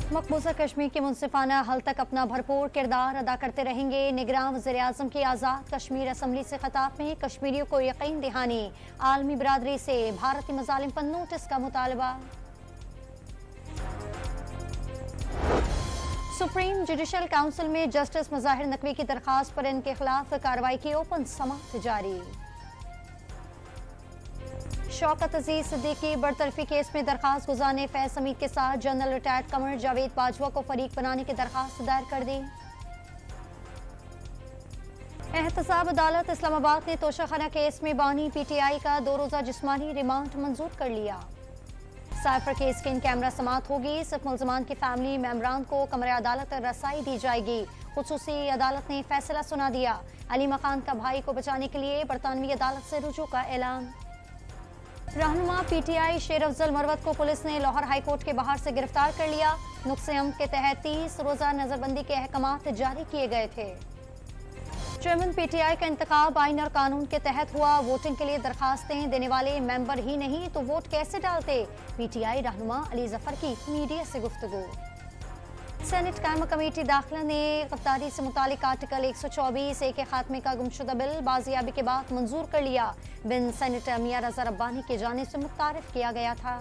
मकबूजा कश्मीर के मुंसिफाना हल तक अपना भरपूर किरदार अदा करते रहेंगे। निगरान वज़ीर-ए-आज़म की आज़ाद कश्मीर असम्बली से खिताब में कश्मीरियों को यकीन दहानी। आलमी बरादरी से भारतीय मज़ालिम पर नोटिस का मुतालबा। सुप्रीम जुडिशल काउंसिल में जस्टिस मुज़ाहिर नकवी की दरखास्त पर इनके खिलाफ कार्रवाई की ओपन समाअत जारी। शौकत अजीज सिद्दीकी बरतरफी केस में दरखास्त गुजार ने फैज हमीद के साथ जनरल रिटायर्ड कमर जावेद बाजवा को फरीक बनाने की दरखास्त दायर कर दी। एहतसाब अदालत इस्लामाबाद ने तोशाखाना केस में बानी PTI का 2 रोजा जिस्मानी रिमांड मंजूर कर लिया। साइफर केस की इन कैमरा समाअत होगी। सिर्फ मुल्ज़मान की फैमिली मेंबरान को कमरे अदालत तक रसाई दी जाएगी। खुसूसी अदालत ने फैसला सुना दिया। अली मकान का भाई को बचाने के लिए बरतानवी अदालत से रुजू का ऐलान। रहनुमा PTI शेर अफजल मरवत को पुलिस ने लाहौर हाईकोर्ट के बाहर से गिरफ्तार कर लिया। नुक्से अमल के तहत 30 रोजा नजरबंदी के अहकामात जारी किए गए थे। चेयरमैन PTI का इंतखाब आईन और कानून के तहत हुआ। वोटिंग के लिए दरखास्तें देने वाले मेंबर ही नहीं तो वोट कैसे डालते? PTI रहनुमा अली जफर की मीडिया से गुफ्तगू। सेनेट कायमा कमेटी दाखिला ने गिरफ्तारी से मुतालिक आर्टिकल 124 ए के खात्मे का गुमशुदा बिल बाजियाबी के बाद मंजूर कर लिया। बिन सेनेटर मियां रजा रब्बानी की जानिब से मुतारिफ किया गया था।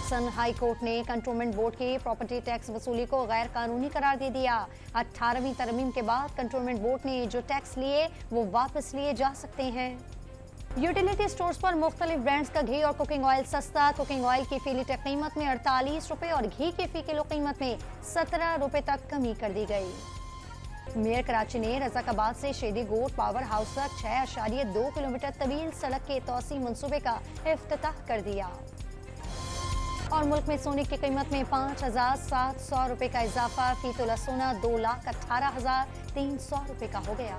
सन हाई कोर्ट ने कंटोनमेंट बोर्ड की प्रॉपर्टी टैक्स वसूली को गैर कानूनी करार दे दिया। 18वीं तरमीम के बाद कंटोनमेंट बोर्ड ने जो टैक्स लिए वो वापस लिए जा सकते हैं। यूटिलिटी स्टोर्स पर मुख्तलिफ ब्रांड्स का घी और कुकिंग ऑयल सस्ता। कुकिंग ऑयल की फी लीटर कीमत में 48 रुपए और घी की फी किलो कीमत में 17 रुपए तक कमी कर दी गई। मेयर कराची ने रज़ाकाबाद से शेदी गोट पावर हाउस तक 6.2 किलोमीटर तवील सड़क के तोसी मंसूबे का इफ्तिताह कर दिया। और मुल्क में सोने की कीमत में 5,700 रुपए का इजाफा। फी तोला सोना 2,18,300 रुपए का हो गया।